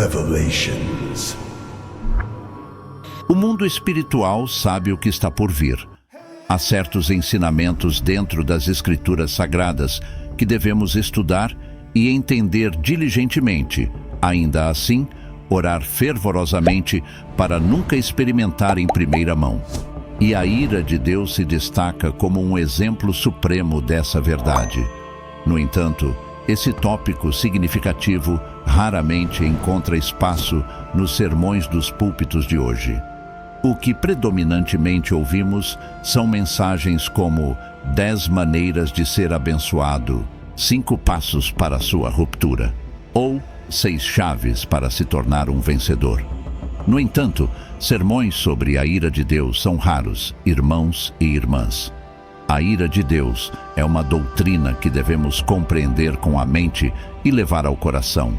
Revelations. O mundo espiritual sabe o que está por vir. Há certos ensinamentos dentro das Escrituras Sagradas que devemos estudar e entender diligentemente. Ainda assim, orar fervorosamente para nunca experimentar em primeira mão. E a ira de Deus se destaca como um exemplo supremo dessa verdade. No entanto, esse tópico significativo raramente encontra espaço nos sermões dos púlpitos de hoje. O que predominantemente ouvimos são mensagens como 10 maneiras de ser abençoado, 5 passos para a sua ruptura, ou 6 chaves para se tornar um vencedor. No entanto, sermões sobre a ira de Deus são raros, irmãos e irmãs. A ira de Deus é uma doutrina que devemos compreender com a mente e levar ao coração,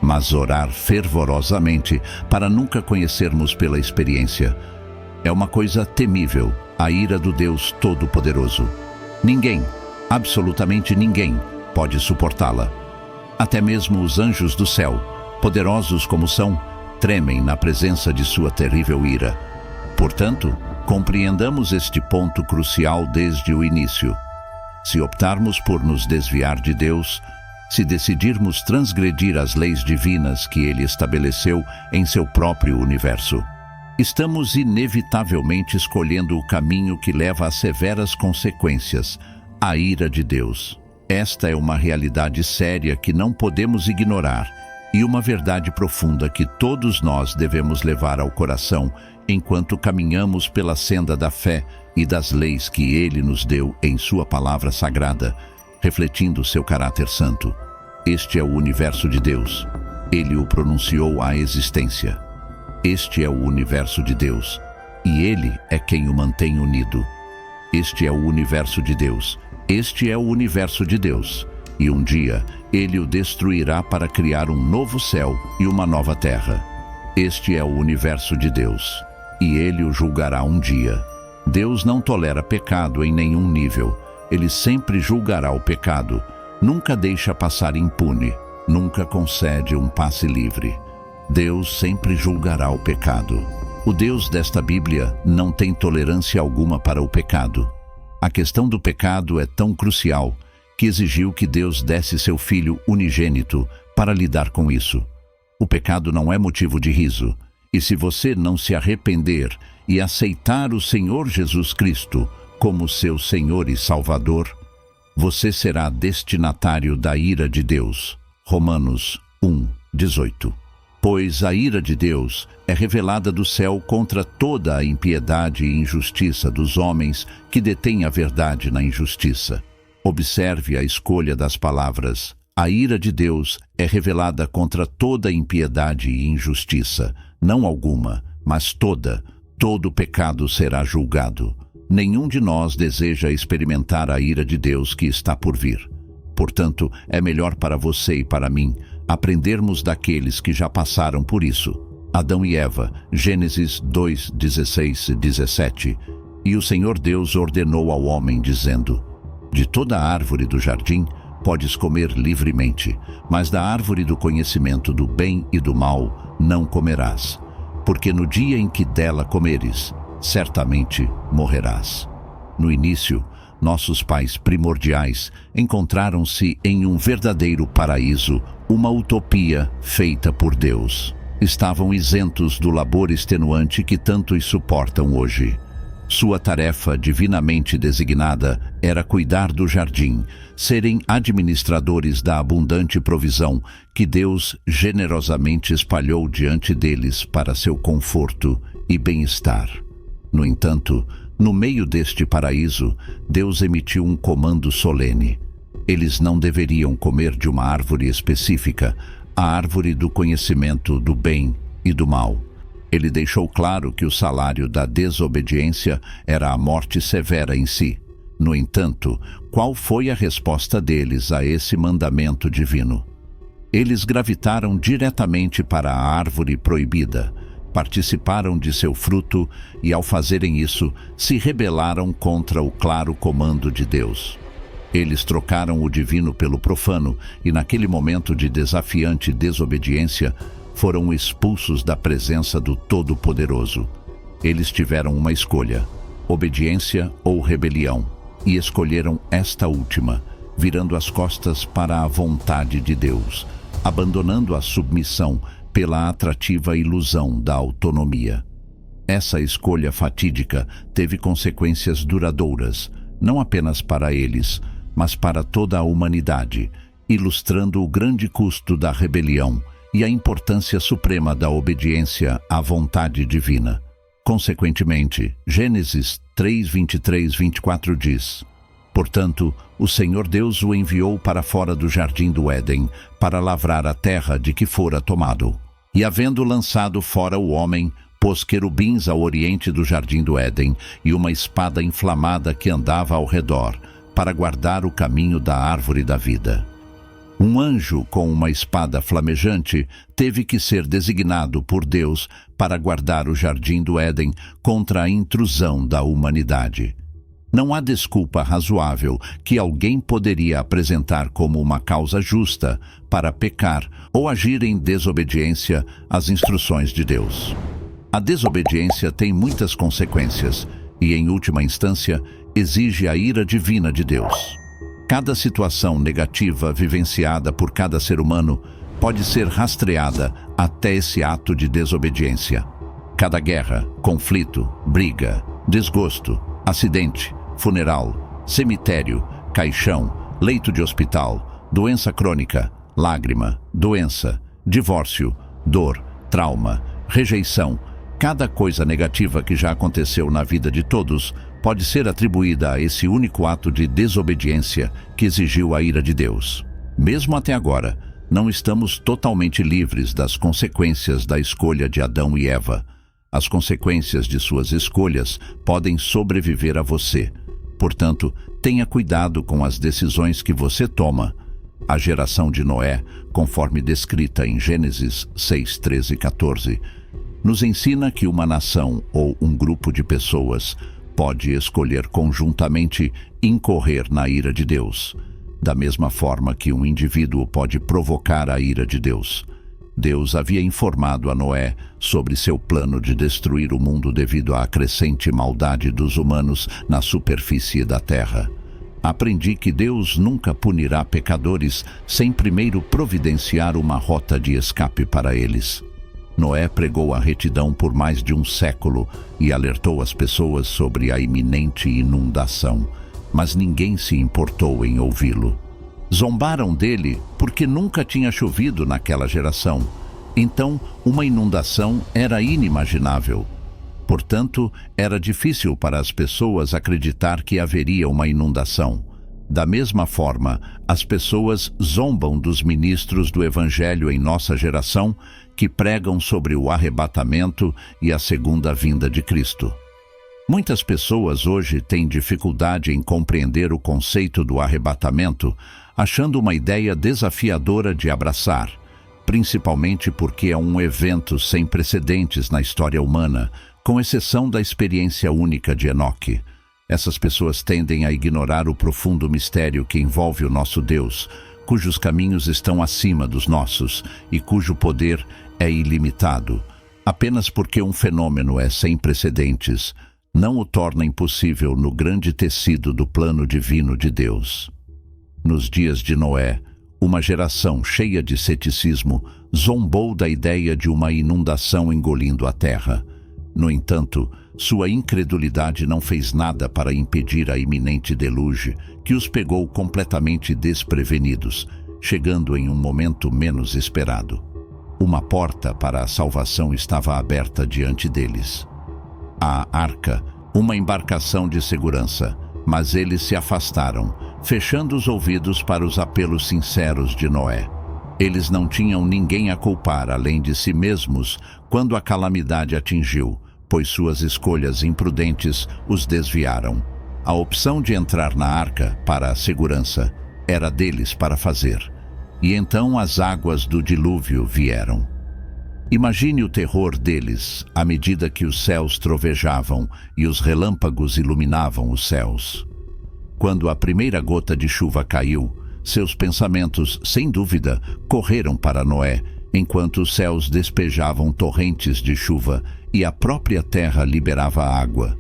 mas orar fervorosamente para nunca conhecermos pela experiência. É uma coisa temível, a ira do Deus Todo-Poderoso. Ninguém, absolutamente ninguém, pode suportá-la. Até mesmo os anjos do céu, poderosos como são, tremem na presença de sua terrível ira. Portanto, compreendamos este ponto crucial desde o início. Se optarmos por nos desviar de Deus, se decidirmos transgredir as leis divinas que Ele estabeleceu em seu próprio universo, estamos inevitavelmente escolhendo o caminho que leva a severas consequências, a ira de Deus. Esta é uma realidade séria que não podemos ignorar e uma verdade profunda que todos nós devemos levar ao coração enquanto caminhamos pela senda da fé e das leis que Ele nos deu em sua palavra sagrada, refletindo seu caráter santo. Este é o universo de Deus. Ele o pronunciou à existência. Este é o universo de Deus, e Ele é quem o mantém unido. Este é o universo de Deus. Este é o universo de Deus. E um dia, Ele o destruirá para criar um novo céu e uma nova terra. Este é o universo de Deus. E Ele o julgará um dia. Deus não tolera pecado em nenhum nível. Ele sempre julgará o pecado. Nunca deixa passar impune. Nunca concede um passe livre. Deus sempre julgará o pecado. O Deus desta Bíblia não tem tolerância alguma para o pecado. A questão do pecado é tão crucial que exigiu que Deus desse seu Filho unigênito para lidar com isso. O pecado não é motivo de riso. E se você não se arrepender e aceitar o Senhor Jesus Cristo como seu Senhor e Salvador, você será destinatário da ira de Deus. Romanos 1:18. Pois a ira de Deus é revelada do céu contra toda a impiedade e injustiça dos homens que detêm a verdade na injustiça. Observe a escolha das palavras. A ira de Deus é revelada contra toda impiedade e injustiça. Não alguma, mas toda. Todo pecado será julgado. Nenhum de nós deseja experimentar a ira de Deus que está por vir. Portanto, é melhor para você e para mim aprendermos daqueles que já passaram por isso. Adão e Eva, Gênesis 2:16 e 17. E o Senhor Deus ordenou ao homem, dizendo: de toda árvore do jardim podes comer livremente, mas da árvore do conhecimento do bem e do mal não comerás, porque no dia em que dela comeres, certamente morrerás. No início, nossos pais primordiais encontraram-se em um verdadeiro paraíso, uma utopia feita por Deus. Estavam isentos do labor extenuante que tantos suportam hoje. Sua tarefa divinamente designada era cuidar do jardim, serem administradores da abundante provisão que Deus generosamente espalhou diante deles para seu conforto e bem-estar. No entanto, no meio deste paraíso, Deus emitiu um comando solene. Eles não deveriam comer de uma árvore específica, a árvore do conhecimento do bem e do mal. Ele deixou claro que o salário da desobediência era a morte severa em si. No entanto, qual foi a resposta deles a esse mandamento divino? Eles gravitaram diretamente para a árvore proibida, participaram de seu fruto e, ao fazerem isso, se rebelaram contra o claro comando de Deus. Eles trocaram o divino pelo profano e, naquele momento de desafiante desobediência, foram expulsos da presença do Todo-Poderoso. Eles tiveram uma escolha: obediência ou rebelião, e escolheram esta última, virando as costas para a vontade de Deus, abandonando a submissão pela atrativa ilusão da autonomia. Essa escolha fatídica teve consequências duradouras, não apenas para eles, mas para toda a humanidade, ilustrando o grande custo da rebelião e a importância suprema da obediência à vontade divina. Consequentemente, Gênesis 3, 23, 24 diz: Portanto, o Senhor Deus o enviou para fora do jardim do Éden, para lavrar a terra de que fora tomado. E havendo lançado fora o homem, pôs querubins ao oriente do jardim do Éden, e uma espada inflamada que andava ao redor, para guardar o caminho da árvore da vida. Um anjo com uma espada flamejante teve que ser designado por Deus para guardar o jardim do Éden contra a intrusão da humanidade. Não há desculpa razoável que alguém poderia apresentar como uma causa justa para pecar ou agir em desobediência às instruções de Deus. A desobediência tem muitas consequências e, em última instância, exige a ira divina de Deus. Cada situação negativa vivenciada por cada ser humano pode ser rastreada até esse ato de desobediência. Cada guerra, conflito, briga, desgosto, acidente, funeral, cemitério, caixão, leito de hospital, doença crônica, lágrima, doença, divórcio, dor, trauma, rejeição, cada coisa negativa que já aconteceu na vida de todos pode ser atribuída a esse único ato de desobediência que exigiu a ira de Deus. Mesmo até agora, não estamos totalmente livres das consequências da escolha de Adão e Eva. As consequências de suas escolhas podem sobreviver a você. Portanto, tenha cuidado com as decisões que você toma. A geração de Noé, conforme descrita em Gênesis 6, 13 e 14, nos ensina que uma nação ou um grupo de pessoas pode escolher conjuntamente incorrer na ira de Deus, da mesma forma que um indivíduo pode provocar a ira de Deus. Deus havia informado a Noé sobre seu plano de destruir o mundo devido à crescente maldade dos humanos na superfície da terra. Aprendi que Deus nunca punirá pecadores sem primeiro providenciar uma rota de escape para eles. Noé pregou a retidão por mais de um século e alertou as pessoas sobre a iminente inundação, mas ninguém se importou em ouvi-lo. Zombaram dele porque nunca tinha chovido naquela geração. Então, uma inundação era inimaginável. Portanto, era difícil para as pessoas acreditar que haveria uma inundação. Da mesma forma, as pessoas zombam dos ministros do Evangelho em nossa geração que pregam sobre o arrebatamento e a segunda vinda de Cristo. Muitas pessoas hoje têm dificuldade em compreender o conceito do arrebatamento, achando uma ideia desafiadora de abraçar, principalmente porque é um evento sem precedentes na história humana, com exceção da experiência única de Enoque. Essas pessoas tendem a ignorar o profundo mistério que envolve o nosso Deus, cujos caminhos estão acima dos nossos e cujo poder é ilimitado. Apenas porque um fenômeno é sem precedentes, não o torna impossível no grande tecido do plano divino de Deus. Nos dias de Noé, uma geração cheia de ceticismo zombou da ideia de uma inundação engolindo a terra. No entanto, sua incredulidade não fez nada para impedir a iminente delúgio, que os pegou completamente desprevenidos, chegando em um momento menos esperado. Uma porta para a salvação estava aberta diante deles. A arca, uma embarcação de segurança, mas eles se afastaram, fechando os ouvidos para os apelos sinceros de Noé. Eles não tinham ninguém a culpar além de si mesmos quando a calamidade atingiu, pois suas escolhas imprudentes os desviaram. A opção de entrar na arca para a segurança era deles para fazer. E então as águas do dilúvio vieram. Imagine o terror deles à medida que os céus trovejavam e os relâmpagos iluminavam os céus. Quando a primeira gota de chuva caiu, seus pensamentos, sem dúvida, correram para Noé, enquanto os céus despejavam torrentes de chuva e a própria terra liberava água.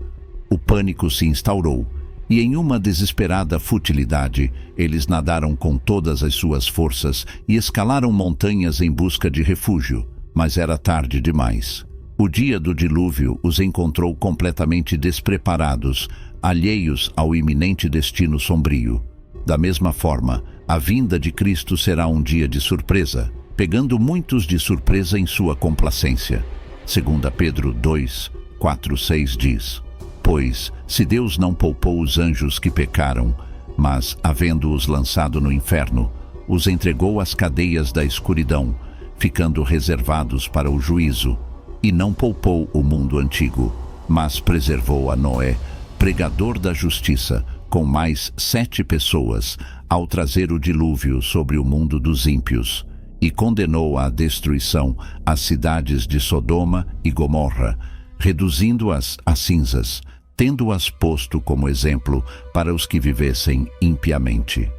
O pânico se instaurou, e em uma desesperada futilidade, eles nadaram com todas as suas forças e escalaram montanhas em busca de refúgio, mas era tarde demais. O dia do dilúvio os encontrou completamente despreparados, alheios ao iminente destino sombrio. Da mesma forma, a vinda de Cristo será um dia de surpresa, pegando muitos de surpresa em sua complacência. 2 Pedro 2, 4, 6 diz: Pois, se Deus não poupou os anjos que pecaram, mas, havendo-os lançado no inferno, os entregou às cadeias da escuridão, ficando reservados para o juízo, e não poupou o mundo antigo, mas preservou a Noé, pregador da justiça, com mais 7 pessoas, ao trazer o dilúvio sobre o mundo dos ímpios, e condenou à destruição as cidades de Sodoma e Gomorra, reduzindo-as a cinzas, tendo-as posto como exemplo para os que vivessem impiamente.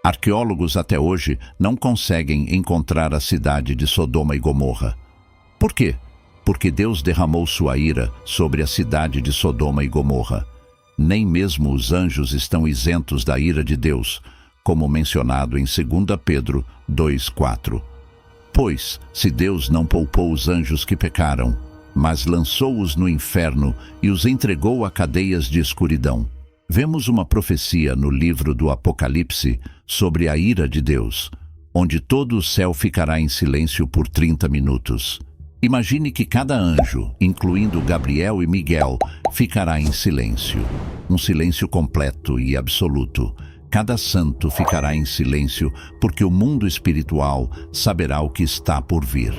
Arqueólogos até hoje não conseguem encontrar a cidade de Sodoma e Gomorra. Por quê? Porque Deus derramou sua ira sobre a cidade de Sodoma e Gomorra. Nem mesmo os anjos estão isentos da ira de Deus, como mencionado em 2 Pedro 2,4. Pois, se Deus não poupou os anjos que pecaram, mas lançou-os no inferno e os entregou a cadeias de escuridão. Vemos uma profecia no livro do Apocalipse sobre a ira de Deus, onde todo o céu ficará em silêncio por 30 minutos. Imagine que cada anjo, incluindo Gabriel e Miguel, ficará em silêncio. Um silêncio completo e absoluto. Cada santo ficará em silêncio, porque o mundo espiritual saberá o que está por vir.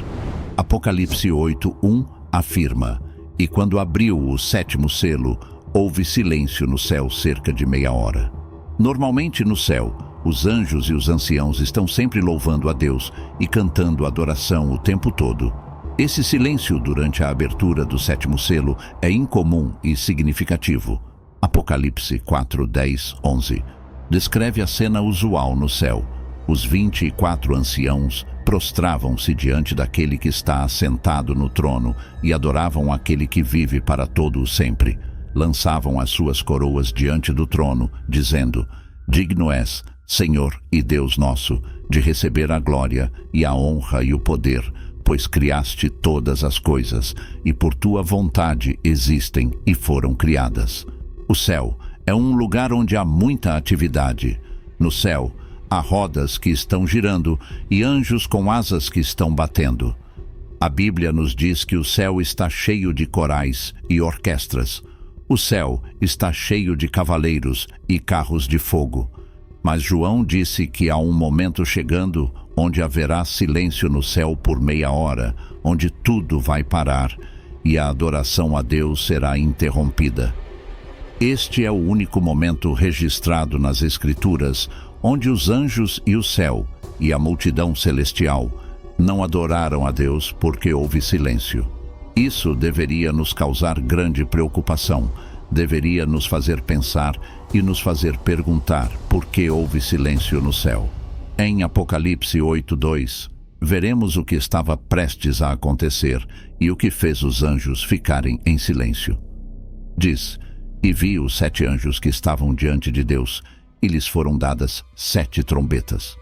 Apocalipse 8:1 afirma: E quando abriu o 7º selo, houve silêncio no céu cerca de meia hora. Normalmente no céu, os anjos e os anciãos estão sempre louvando a Deus e cantando adoração o tempo todo. Esse silêncio durante a abertura do 7º selo é incomum e significativo. Apocalipse 4:10-11 descreve a cena usual no céu. Os 24 anciãos prostravam-se diante daquele que está assentado no trono e adoravam aquele que vive para todo o sempre. Lançavam as suas coroas diante do trono, dizendo: Digno és, Senhor e Deus nosso, de receber a glória e a honra e o poder, pois criaste todas as coisas, e por tua vontade existem e foram criadas. O céu é um lugar onde há muita atividade. No céu, há rodas que estão girando e anjos com asas que estão batendo. A Bíblia nos diz que o céu está cheio de corais e orquestras. O céu está cheio de cavaleiros e carros de fogo. Mas João disse que há um momento chegando onde haverá silêncio no céu por meia hora, onde tudo vai parar e a adoração a Deus será interrompida. Este é o único momento registrado nas Escrituras onde os anjos e o céu e a multidão celestial não adoraram a Deus porque houve silêncio. Isso deveria nos causar grande preocupação, deveria nos fazer pensar e nos fazer perguntar por que houve silêncio no céu. Em Apocalipse 8:2, veremos o que estava prestes a acontecer e o que fez os anjos ficarem em silêncio. Diz: E vi os 7 anjos que estavam diante de Deus, e lhes foram dadas 7 trombetas.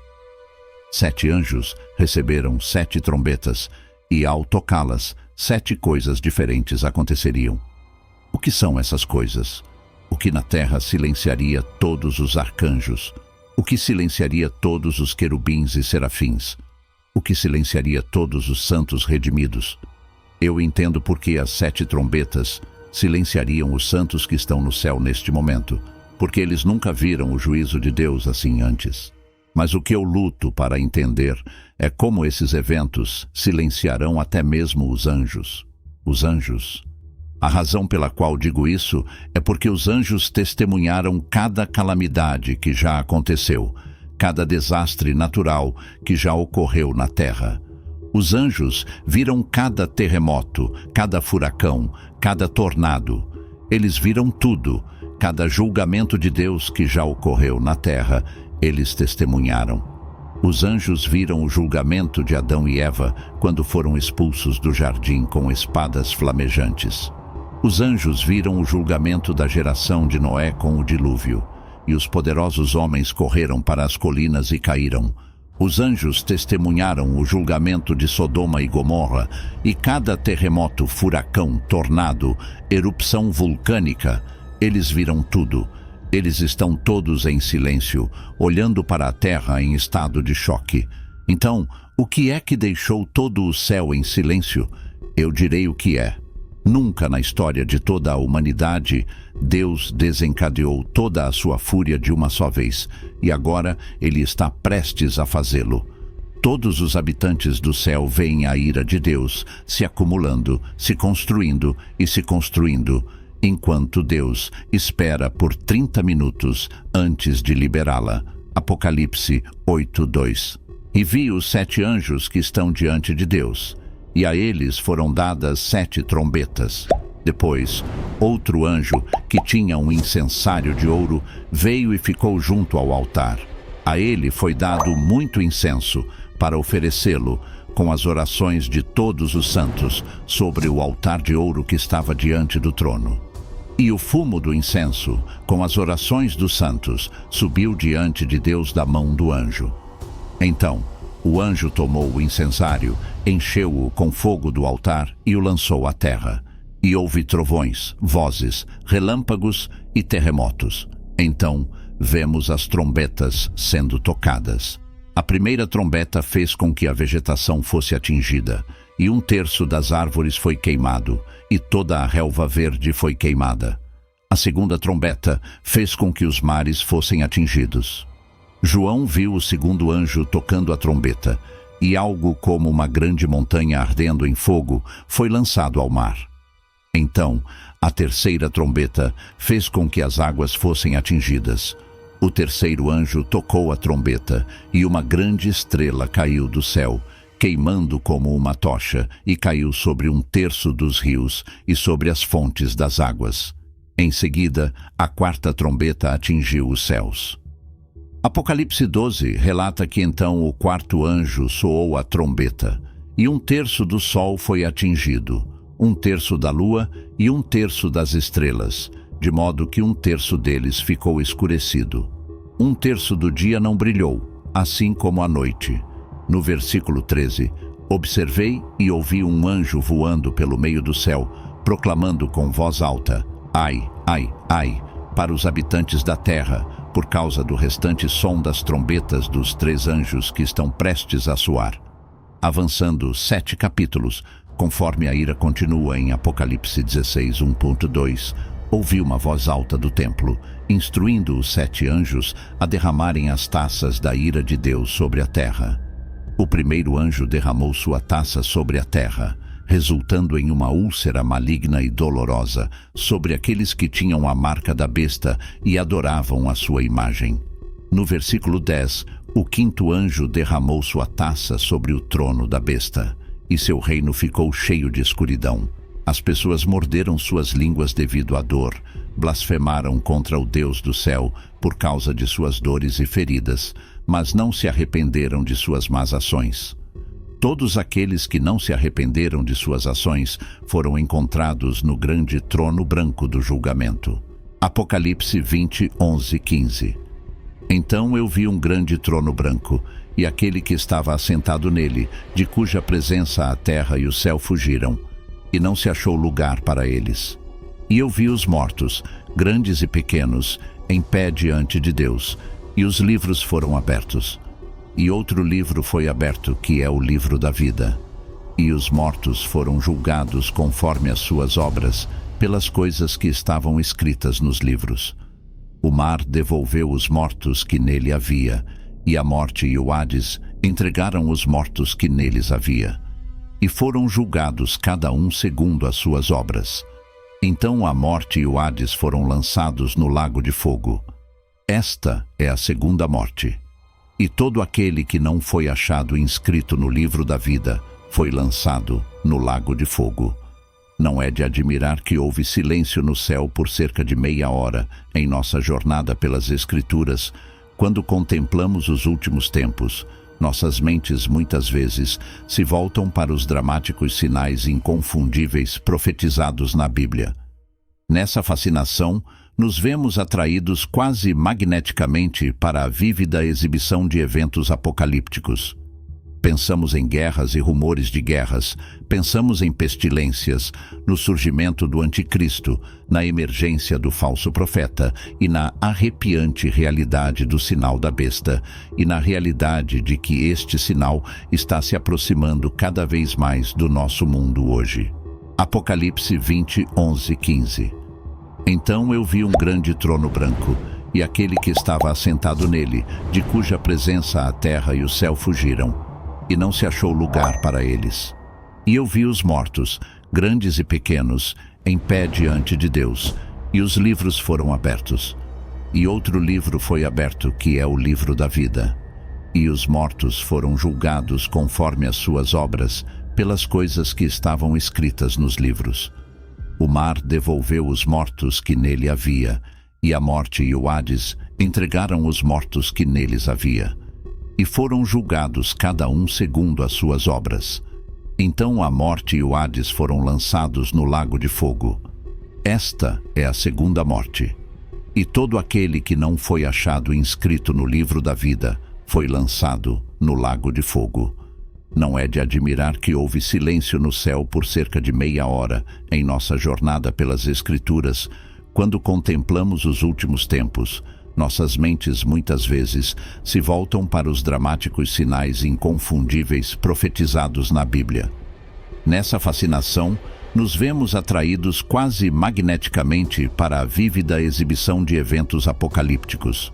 7 anjos receberam 7 trombetas, e ao tocá-las, 7 coisas diferentes aconteceriam. O que são essas coisas? O que na terra silenciaria todos os arcanjos? O que silenciaria todos os querubins e serafins? O que silenciaria todos os santos redimidos? Eu entendo porque as 7 trombetas silenciariam os santos que estão no céu neste momento, porque eles nunca viram o juízo de Deus assim antes. Mas o que eu luto para entender é como esses eventos silenciarão até mesmo os anjos. Os anjos. A razão pela qual digo isso é porque os anjos testemunharam cada calamidade que já aconteceu, cada desastre natural que já ocorreu na terra. Os anjos viram cada terremoto, cada furacão, cada tornado. Eles viram tudo, cada julgamento de Deus que já ocorreu na terra, eles testemunharam. Os anjos viram o julgamento de Adão e Eva quando foram expulsos do jardim com espadas flamejantes. Os anjos viram o julgamento da geração de Noé com o dilúvio, e os poderosos homens correram para as colinas e caíram. Os anjos testemunharam o julgamento de Sodoma e Gomorra, e cada terremoto, furacão, tornado, erupção vulcânica, eles viram tudo. Eles estão todos em silêncio, olhando para a terra em estado de choque. Então, o que é que deixou todo o céu em silêncio? Eu direi o que é. Nunca na história de toda a humanidade, Deus desencadeou toda a sua fúria de uma só vez, e agora Ele está prestes a fazê-lo. Todos os habitantes do céu veem a ira de Deus se acumulando, se construindo e se construindo, enquanto Deus espera por 30 minutos antes de liberá-la. Apocalipse 8:2. E vi os 7 anjos que estão diante de Deus, e a eles foram dadas 7 trombetas. Depois, outro anjo, que tinha um incensário de ouro, veio e ficou junto ao altar. A ele foi dado muito incenso, para oferecê-lo, com as orações de todos os santos, sobre o altar de ouro que estava diante do trono. E o fumo do incenso, com as orações dos santos, subiu diante de Deus da mão do anjo. Então, o anjo tomou o incensário, encheu-o com fogo do altar e o lançou à terra. E houve trovões, vozes, relâmpagos e terremotos. Então, vemos as trombetas sendo tocadas. A primeira trombeta fez com que a vegetação fosse atingida, e 1/3 das árvores foi queimado, e toda a relva verde foi queimada. A segunda trombeta fez com que os mares fossem atingidos. João viu o segundo anjo tocando a trombeta, e algo como uma grande montanha ardendo em fogo foi lançado ao mar. Então, a terceira trombeta fez com que as águas fossem atingidas. O terceiro anjo tocou a trombeta, e uma grande estrela caiu do céu, queimando como uma tocha, e caiu sobre 1/3 dos rios e sobre as fontes das águas. Em seguida, a quarta trombeta atingiu os céus. Apocalipse 12 relata que então o quarto anjo soou a trombeta, e 1/3 do sol foi atingido, 1/3 da lua e 1/3 das estrelas, de modo que 1/3 deles ficou escurecido. 1/3 do dia não brilhou, assim como a noite. No versículo 13, observei e ouvi um anjo voando pelo meio do céu, proclamando com voz alta: ai, ai, ai, para os habitantes da terra, por causa do restante som das trombetas dos 3 anjos que estão prestes a soar. Avançando 7 capítulos, conforme a ira continua em Apocalipse 16, 1.2, ouvi uma voz alta do templo, instruindo os 7 anjos a derramarem as taças da ira de Deus sobre a terra. O primeiro anjo derramou sua taça sobre a terra, resultando em uma úlcera maligna e dolorosa sobre aqueles que tinham a marca da besta e adoravam a sua imagem. No versículo 10, o quinto anjo derramou sua taça sobre o trono da besta, e seu reino ficou cheio de escuridão. As pessoas morderam suas línguas devido à dor, blasfemaram contra o Deus do céu por causa de suas dores e feridas, mas não se arrependeram de suas más ações. Todos aqueles que não se arrependeram de suas ações foram encontrados no grande trono branco do julgamento. Apocalipse 20, 11, 15. Então eu vi um grande trono branco, e aquele que estava assentado nele, de cuja presença a terra e o céu fugiram, e não se achou lugar para eles. E eu vi os mortos, grandes e pequenos, em pé diante de Deus, e os livros foram abertos. E outro livro foi aberto, que é o livro da vida. E os mortos foram julgados conforme as suas obras, pelas coisas que estavam escritas nos livros. O mar devolveu os mortos que nele havia, e a morte e o Hades entregaram os mortos que neles havia. E foram julgados cada um segundo as suas obras. Então a morte e o Hades foram lançados no lago de fogo. Esta é a segunda morte. E todo aquele que não foi achado inscrito no livro da vida foi lançado no lago de fogo. Não é de admirar que houve silêncio no céu por cerca de meia hora em nossa jornada pelas Escrituras, quando contemplamos os últimos tempos, Nossas mentes muitas vezes se voltam para os dramáticos sinais inconfundíveis profetizados na Bíblia. Nessa fascinação, nos vemos atraídos quase magneticamente para a vívida exibição de eventos apocalípticos. Pensamos em guerras e rumores de guerras, pensamos em pestilências, no surgimento do anticristo, na emergência do falso profeta e na arrepiante realidade do sinal da besta e na realidade de que este sinal está se aproximando cada vez mais do nosso mundo hoje. Apocalipse 20, 11, 15. Então eu vi um grande trono branco, e aquele que estava assentado nele, de cuja presença a terra e o céu fugiram, e não se achou lugar para eles. E eu vi os mortos, grandes e pequenos, em pé diante de Deus, e os livros foram abertos. E outro livro foi aberto, que é o livro da vida. E os mortos foram julgados conforme as suas obras, pelas coisas que estavam escritas nos livros. O mar devolveu os mortos que nele havia, e a morte e o Hades entregaram os mortos que neles havia. E foram julgados cada um segundo as suas obras. Então a morte e o Hades foram lançados no lago de fogo. Esta é a segunda morte. E todo aquele que não foi achado inscrito no livro da vida foi lançado no lago de fogo. Não é de admirar que houve silêncio no céu por cerca de meia hora em nossa jornada pelas Escrituras, quando contemplamos os últimos tempos. Nossas mentes muitas vezes se voltam para os dramáticos sinais inconfundíveis profetizados na Bíblia. Nessa fascinação, nos vemos atraídos quase magneticamente para a vívida exibição de eventos apocalípticos.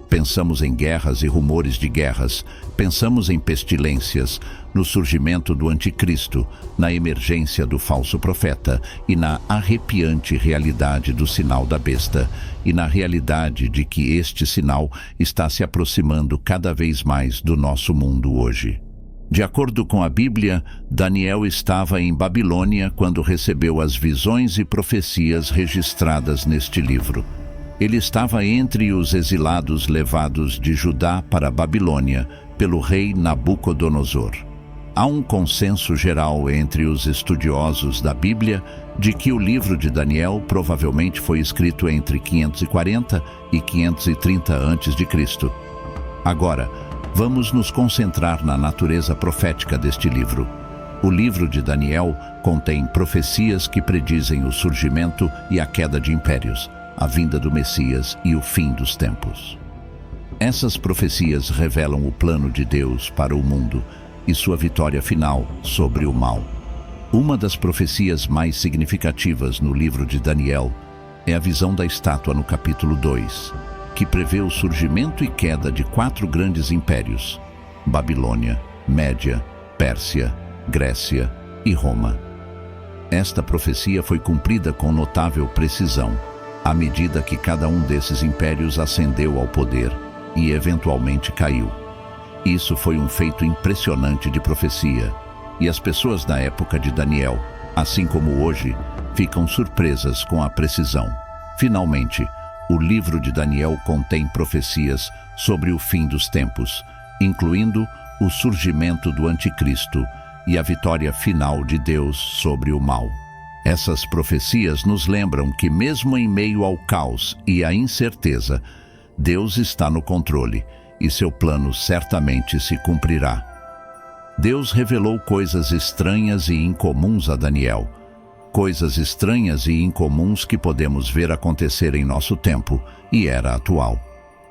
Pensamos em guerras e rumores de guerras, pensamos em pestilências, no surgimento do anticristo, na emergência do falso profeta e na arrepiante realidade do sinal da besta e na realidade de que este sinal está se aproximando cada vez mais do nosso mundo hoje. De acordo com a Bíblia, Daniel estava em Babilônia quando recebeu as visões e profecias registradas neste livro. Ele estava entre os exilados levados de Judá para a Babilônia pelo rei Nabucodonosor. Há um consenso geral entre os estudiosos da Bíblia de que o livro de Daniel provavelmente foi escrito entre 540 e 530 a.C. Agora, vamos nos concentrar na natureza profética deste livro. O livro de Daniel contém profecias que predizem o surgimento e a queda de impérios, a vinda do Messias e o fim dos tempos. Essas profecias revelam o plano de Deus para o mundo e sua vitória final sobre o mal. Uma das profecias mais significativas no livro de Daniel é a visão da estátua no capítulo 2, que prevê o surgimento e queda de 4 grandes impérios: Babilônia, Média, Pérsia, Grécia e Roma. Esta profecia foi cumprida com notável precisão, à medida que cada um desses impérios ascendeu ao poder e eventualmente caiu. Isso foi um feito impressionante de profecia, e as pessoas da época de Daniel, assim como hoje, ficam surpresas com a precisão. Finalmente, o livro de Daniel contém profecias sobre o fim dos tempos, incluindo o surgimento do anticristo e a vitória final de Deus sobre o mal. Essas profecias nos lembram que, mesmo em meio ao caos e à incerteza, Deus está no controle e seu plano certamente se cumprirá. Deus revelou coisas estranhas e incomuns a Daniel, coisas estranhas e incomuns que podemos ver acontecer em nosso tempo e era atual.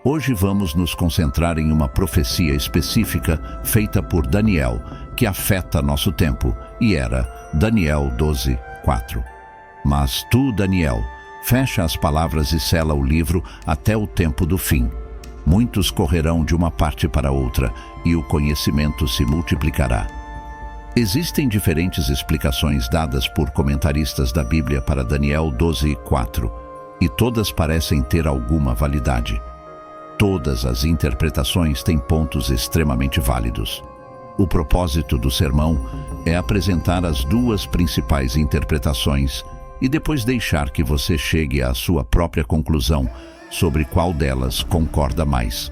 Hoje vamos nos concentrar em uma profecia específica feita por Daniel, que afeta nosso tempo, e era Daniel 12, 4. Mas tu, Daniel, fecha as palavras e sela o livro até o tempo do fim. Muitos correrão de uma parte para outra, e o conhecimento se multiplicará. Existem diferentes explicações dadas por comentaristas da Bíblia para Daniel 12, 4, e todas parecem ter alguma validade. Todas as interpretações têm pontos extremamente válidos. O propósito do sermão é apresentar as 2 principais interpretações e depois deixar que você chegue à sua própria conclusão sobre qual delas concorda mais.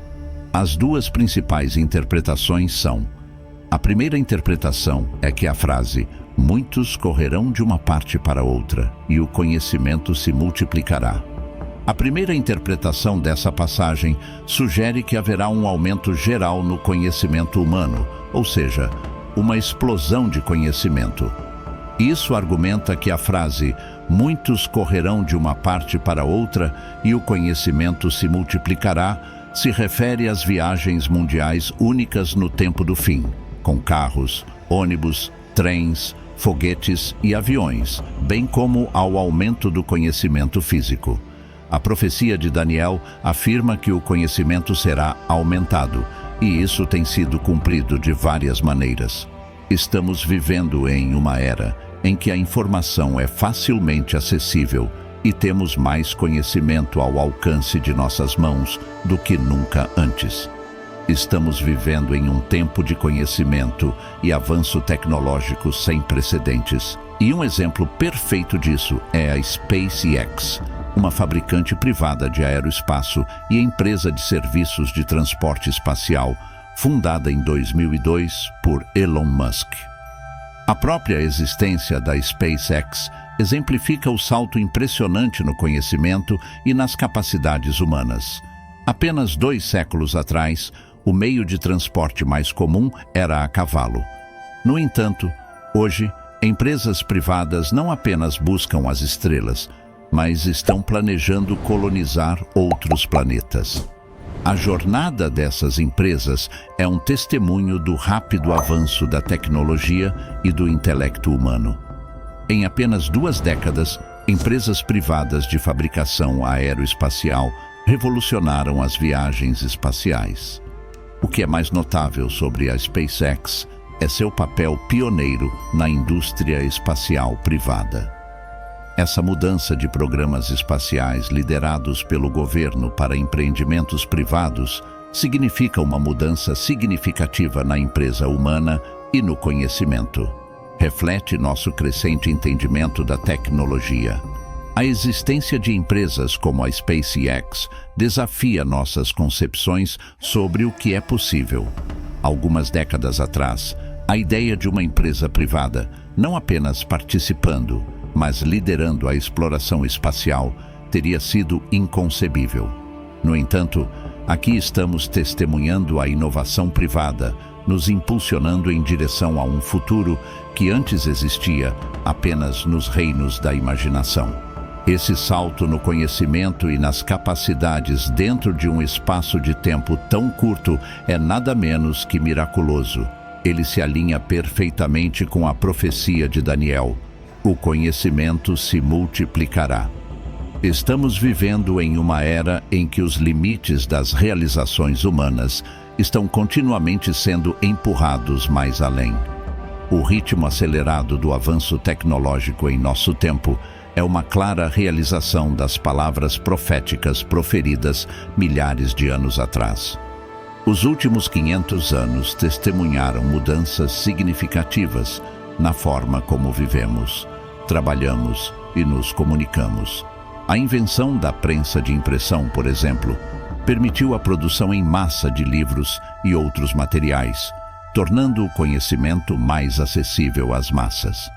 As duas principais interpretações são: a primeira interpretação é que a frase "muitos correrão de uma parte para outra e o conhecimento se multiplicará". A primeira interpretação dessa passagem sugere que haverá um aumento geral no conhecimento humano, ou seja, uma explosão de conhecimento. Isso argumenta que a frase "muitos correrão de uma parte para outra e o conhecimento se multiplicará" se refere às viagens mundiais únicas no tempo do fim, com carros, ônibus, trens, foguetes e aviões, bem como ao aumento do conhecimento físico. A profecia de Daniel afirma que o conhecimento será aumentado, e isso tem sido cumprido de várias maneiras. Estamos vivendo em uma era em que a informação é facilmente acessível e temos mais conhecimento ao alcance de nossas mãos do que nunca antes. Estamos vivendo em um tempo de conhecimento e avanço tecnológico sem precedentes. E um exemplo perfeito disso é a SpaceX, uma fabricante privada de aeroespaço e empresa de serviços de transporte espacial, fundada em 2002 por Elon Musk. A própria existência da SpaceX exemplifica o salto impressionante no conhecimento e nas capacidades humanas. Apenas 2 séculos atrás, o meio de transporte mais comum era a cavalo. No entanto, hoje, empresas privadas não apenas buscam as estrelas, mas estão planejando colonizar outros planetas. A jornada dessas empresas é um testemunho do rápido avanço da tecnologia e do intelecto humano. Em apenas 2 décadas, empresas privadas de fabricação aeroespacial revolucionaram as viagens espaciais. O que é mais notável sobre a SpaceX é seu papel pioneiro na indústria espacial privada. Essa mudança de programas espaciais liderados pelo governo para empreendimentos privados significa uma mudança significativa na empresa humana e no conhecimento. Reflete nosso crescente entendimento da tecnologia. A existência de empresas como a SpaceX desafia nossas concepções sobre o que é possível. Algumas décadas atrás, a ideia de uma empresa privada, não apenas participando, mas liderando a exploração espacial, teria sido inconcebível. No entanto, aqui estamos testemunhando a inovação privada, nos impulsionando em direção a um futuro que antes existia apenas nos reinos da imaginação. Esse salto no conhecimento e nas capacidades dentro de um espaço de tempo tão curto é nada menos que miraculoso. Ele se alinha perfeitamente com a profecia de Daniel. O conhecimento se multiplicará. Estamos vivendo em uma era em que os limites das realizações humanas estão continuamente sendo empurrados mais além. O ritmo acelerado do avanço tecnológico em nosso tempo é uma clara realização das palavras proféticas proferidas milhares de anos atrás. Os últimos 500 anos testemunharam mudanças significativas na forma como vivemos, trabalhamos e nos comunicamos. A invenção da prensa de impressão, por exemplo, permitiu a produção em massa de livros e outros materiais, tornando o conhecimento mais acessível às massas.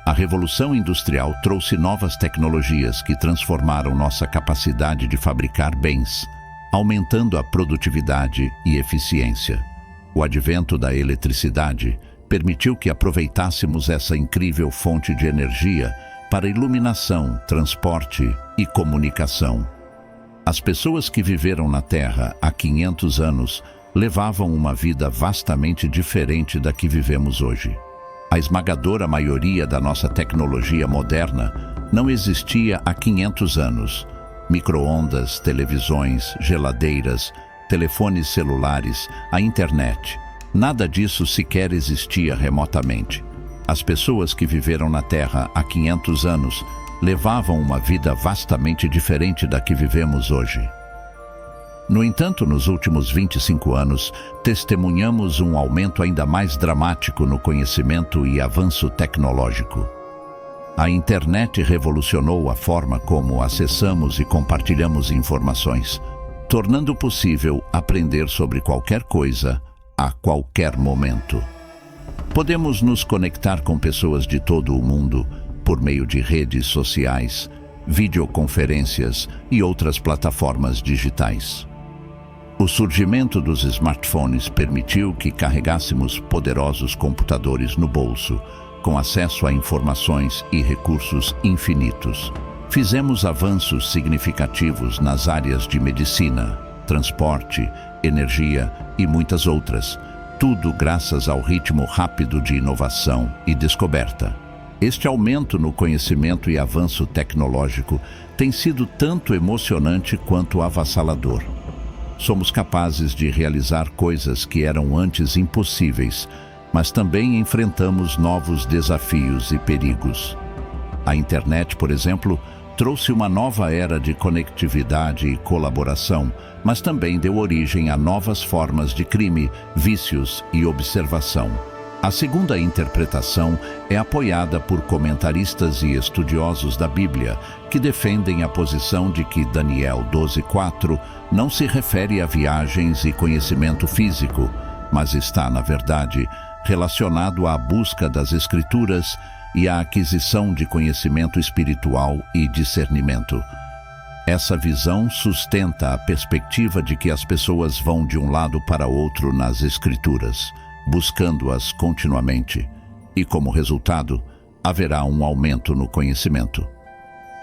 A Revolução Industrial trouxe novas tecnologias que transformaram nossa capacidade de fabricar bens, aumentando a produtividade e eficiência. O advento da eletricidade permitiu que aproveitássemos essa incrível fonte de energia para iluminação, transporte e comunicação. As pessoas que viveram na Terra há 500 anos levavam uma vida vastamente diferente da que vivemos hoje. A esmagadora maioria da nossa tecnologia moderna não existia há 500 anos. Micro-ondas, televisões, geladeiras, telefones celulares, a internet. Nada disso sequer existia remotamente. As pessoas que viveram na Terra há 500 anos levavam uma vida vastamente diferente da que vivemos hoje. No entanto, nos últimos 25 anos, testemunhamos um aumento ainda mais dramático no conhecimento e avanço tecnológico. A internet revolucionou a forma como acessamos e compartilhamos informações, tornando possível aprender sobre qualquer coisa, a qualquer momento. Podemos nos conectar com pessoas de todo o mundo por meio de redes sociais, videoconferências e outras plataformas digitais. O surgimento dos smartphones permitiu que carregássemos poderosos computadores no bolso, com acesso a informações e recursos infinitos. Fizemos avanços significativos nas áreas de medicina, transporte, energia e muitas outras, tudo graças ao ritmo rápido de inovação e descoberta. Este aumento no conhecimento e avanço tecnológico tem sido tanto emocionante quanto avassalador. Somos capazes de realizar coisas que eram antes impossíveis, mas também enfrentamos novos desafios e perigos. A internet, por exemplo, trouxe uma nova era de conectividade e colaboração, mas também deu origem a novas formas de crime, vícios e observação. A segunda interpretação é apoiada por comentaristas e estudiosos da Bíblia, que defendem a posição de que Daniel 12:4 não se refere a viagens e conhecimento físico, mas está, na verdade, relacionado à busca das Escrituras e à aquisição de conhecimento espiritual e discernimento. Essa visão sustenta a perspectiva de que as pessoas vão de um lado para outro nas Escrituras, buscando-as continuamente, e como resultado, haverá um aumento no conhecimento.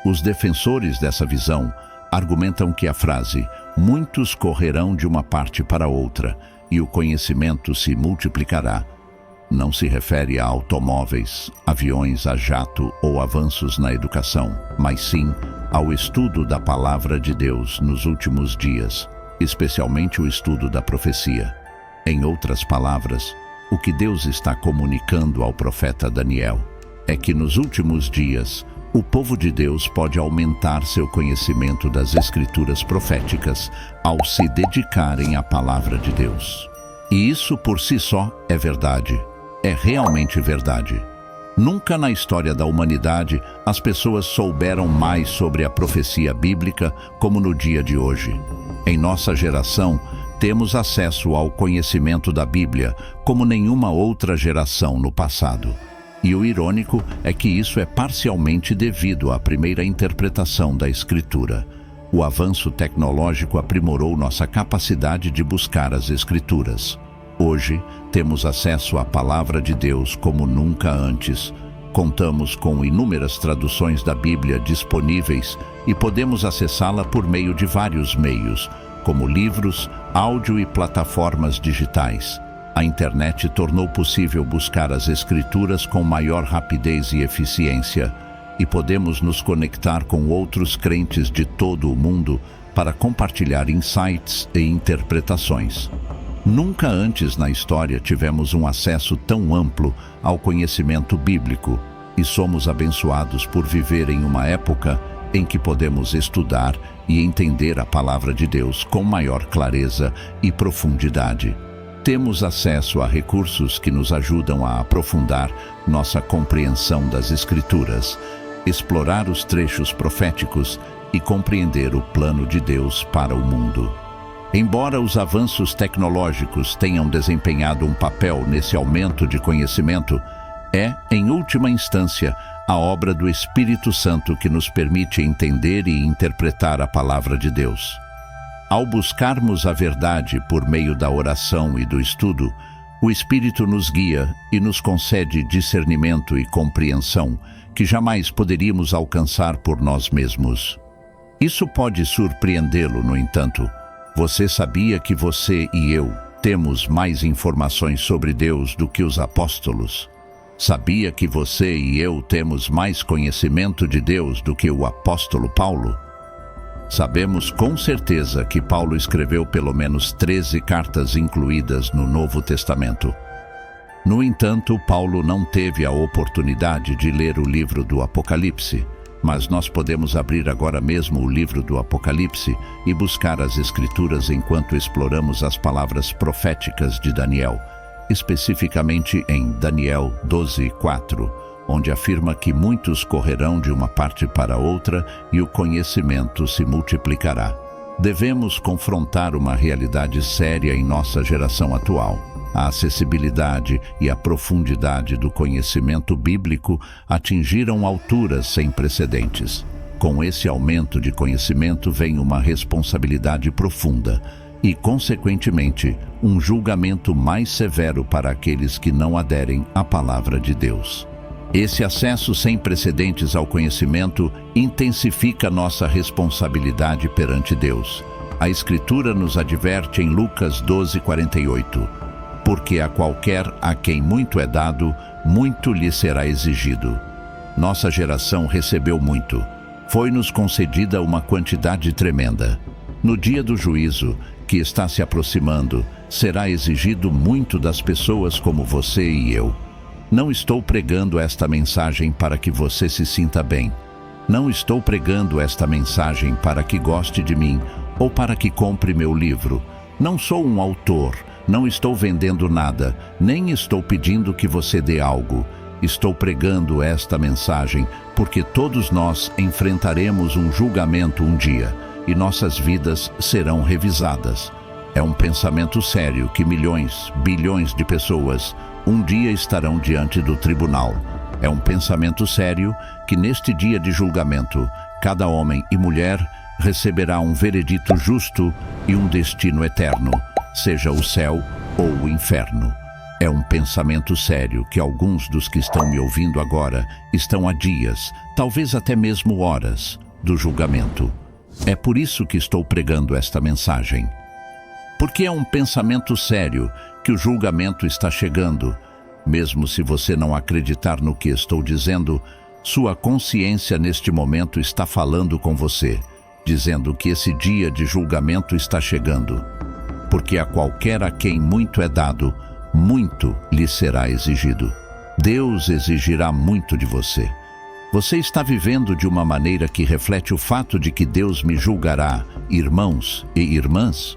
Os defensores dessa visão argumentam que a frase "muitos correrão de uma parte para outra e o conhecimento se multiplicará" não se refere a automóveis, aviões a jato ou avanços na educação, mas sim ao estudo da Palavra de Deus nos últimos dias, especialmente o estudo da profecia. Em outras palavras, o que Deus está comunicando ao profeta Daniel é que nos últimos dias, o povo de Deus pode aumentar seu conhecimento das Escrituras proféticas ao se dedicarem à Palavra de Deus. E isso por si só é verdade. É realmente verdade. Nunca na história da humanidade as pessoas souberam mais sobre a profecia bíblica como no dia de hoje. Em nossa geração, temos acesso ao conhecimento da Bíblia como nenhuma outra geração no passado. E o irônico é que isso é parcialmente devido à primeira interpretação da Escritura. O avanço tecnológico aprimorou nossa capacidade de buscar as Escrituras. Hoje, temos acesso à Palavra de Deus como nunca antes. Contamos com inúmeras traduções da Bíblia disponíveis e podemos acessá-la por meio de vários meios, como livros, áudio e plataformas digitais. A internet tornou possível buscar as Escrituras com maior rapidez e eficiência, e podemos nos conectar com outros crentes de todo o mundo para compartilhar insights e interpretações. Nunca antes na história tivemos um acesso tão amplo ao conhecimento bíblico e somos abençoados por viver em uma época em que podemos estudar e entender a Palavra de Deus com maior clareza e profundidade. Temos acesso a recursos que nos ajudam a aprofundar nossa compreensão das Escrituras, explorar os trechos proféticos e compreender o plano de Deus para o mundo. Embora os avanços tecnológicos tenham desempenhado um papel nesse aumento de conhecimento, é, em última instância, a obra do Espírito Santo que nos permite entender e interpretar a Palavra de Deus. Ao buscarmos a verdade por meio da oração e do estudo, o Espírito nos guia e nos concede discernimento e compreensão que jamais poderíamos alcançar por nós mesmos. Isso pode surpreendê-lo, no entanto. Você sabia que você e eu temos mais informações sobre Deus do que os apóstolos? Sabia que você e eu temos mais conhecimento de Deus do que o apóstolo Paulo? Sabemos com certeza que Paulo escreveu pelo menos 13 cartas incluídas no Novo Testamento. No entanto, Paulo não teve a oportunidade de ler o livro do Apocalipse, mas nós podemos abrir agora mesmo o livro do Apocalipse e buscar as Escrituras enquanto exploramos as palavras proféticas de Daniel, especificamente em Daniel 12:4, onde afirma que muitos correrão de uma parte para outra e o conhecimento se multiplicará. Devemos confrontar uma realidade séria em nossa geração atual. A acessibilidade e a profundidade do conhecimento bíblico atingiram alturas sem precedentes. Com esse aumento de conhecimento vem uma responsabilidade profunda e, consequentemente, um julgamento mais severo para aqueles que não aderem à palavra de Deus. Esse acesso sem precedentes ao conhecimento intensifica nossa responsabilidade perante Deus. A Escritura nos adverte em Lucas 12:48. Porque a qualquer a quem muito é dado, muito lhe será exigido. Nossa geração recebeu muito. Foi-nos concedida uma quantidade tremenda. No dia do juízo, que está se aproximando, será exigido muito das pessoas como você e eu. Não estou pregando esta mensagem para que você se sinta bem. Não estou pregando esta mensagem para que goste de mim ou para que compre meu livro. Não sou um autor. Não estou vendendo nada, nem estou pedindo que você dê algo. Estou pregando esta mensagem porque todos nós enfrentaremos um julgamento um dia e nossas vidas serão revisadas. É um pensamento sério que milhões, bilhões de pessoas um dia estarão diante do tribunal. É um pensamento sério que neste dia de julgamento, cada homem e mulher receberá um veredito justo e um destino eterno, seja o céu ou o inferno. É um pensamento sério que alguns dos que estão me ouvindo agora estão há dias, talvez até mesmo horas, do julgamento. É por isso que estou pregando esta mensagem. Porque é um pensamento sério que o julgamento está chegando. Mesmo se você não acreditar no que estou dizendo, sua consciência neste momento está falando com você, dizendo que esse dia de julgamento está chegando. Porque a qualquer a quem muito é dado, muito lhe será exigido. Deus exigirá muito de você. Você está vivendo de uma maneira que reflete o fato de que Deus me julgará, irmãos e irmãs?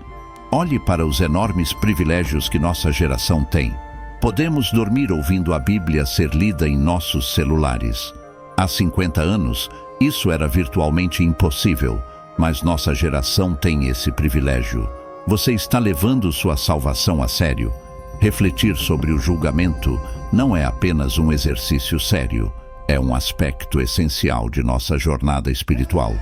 Olhe para os enormes privilégios que nossa geração tem. Podemos dormir ouvindo a Bíblia ser lida em nossos celulares. Há 50 anos, isso era virtualmente impossível, mas nossa geração tem esse privilégio. Você está levando sua salvação a sério? Refletir sobre o julgamento não é apenas um exercício sério, é um aspecto essencial de nossa jornada espiritual.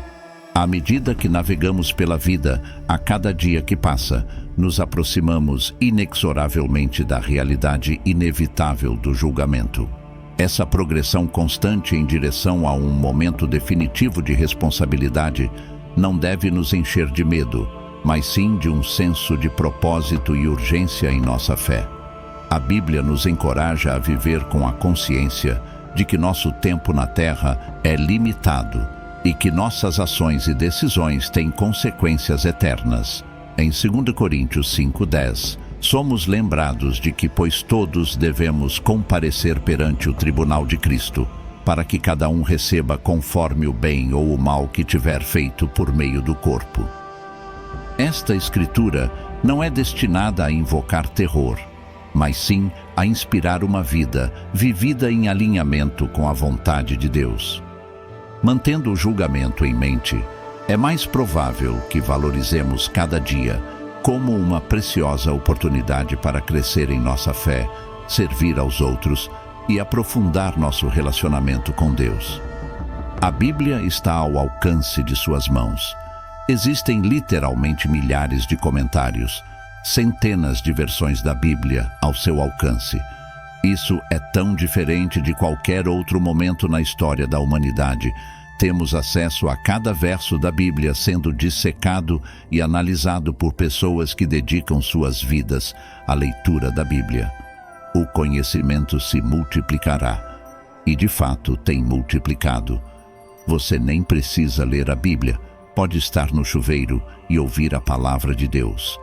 À medida que navegamos pela vida, a cada dia que passa, nos aproximamos inexoravelmente da realidade inevitável do julgamento. Essa progressão constante em direção a um momento definitivo de responsabilidade não deve nos encher de medo, mas sim de um senso de propósito e urgência em nossa fé. A Bíblia nos encoraja a viver com a consciência de que nosso tempo na Terra é limitado e que nossas ações e decisões têm consequências eternas. Em 2 Coríntios 5:10, somos lembrados de que, pois todos devemos comparecer perante o tribunal de Cristo, para que cada um receba conforme o bem ou o mal que tiver feito por meio do corpo. Esta escritura não é destinada a invocar terror, mas sim a inspirar uma vida vivida em alinhamento com a vontade de Deus. Mantendo o julgamento em mente, é mais provável que valorizemos cada dia como uma preciosa oportunidade para crescer em nossa fé, servir aos outros e aprofundar nosso relacionamento com Deus. A Bíblia está ao alcance de suas mãos. Existem literalmente milhares de comentários, centenas de versões da Bíblia ao seu alcance. Isso é tão diferente de qualquer outro momento na história da humanidade. Temos acesso a cada verso da Bíblia sendo dissecado e analisado por pessoas que dedicam suas vidas à leitura da Bíblia. O conhecimento se multiplicará, e de fato tem multiplicado. Você nem precisa ler a Bíblia. Pode estar no chuveiro e ouvir a palavra de Deus.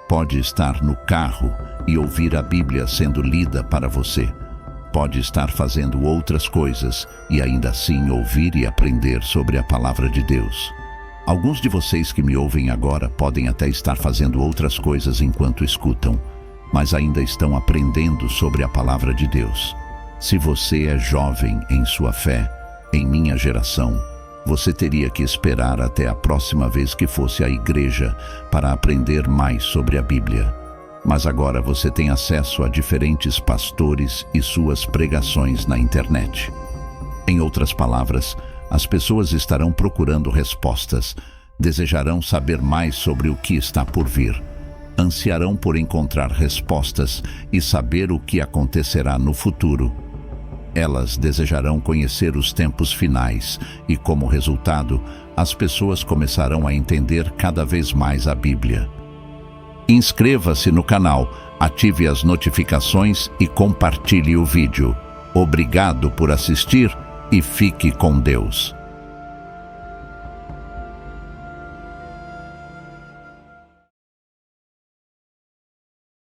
Pode estar no carro e ouvir a Bíblia sendo lida para você. Pode estar fazendo outras coisas e ainda assim ouvir e aprender sobre a palavra de Deus. Alguns de vocês que me ouvem agora podem até estar fazendo outras coisas enquanto escutam, mas ainda estão aprendendo sobre a palavra de Deus. Se você é jovem em sua fé, em minha geração, você teria que esperar até a próxima vez que fosse à igreja para aprender mais sobre a Bíblia. Mas agora você tem acesso a diferentes pastores e suas pregações na internet. Em outras palavras, as pessoas estarão procurando respostas, desejarão saber mais sobre o que está por vir, ansiarão por encontrar respostas e saber o que acontecerá no futuro. Elas desejarão conhecer os tempos finais e, como resultado, as pessoas começarão a entender cada vez mais a Bíblia. Inscreva-se no canal, ative as notificações e compartilhe o vídeo. Obrigado por assistir e fique com Deus.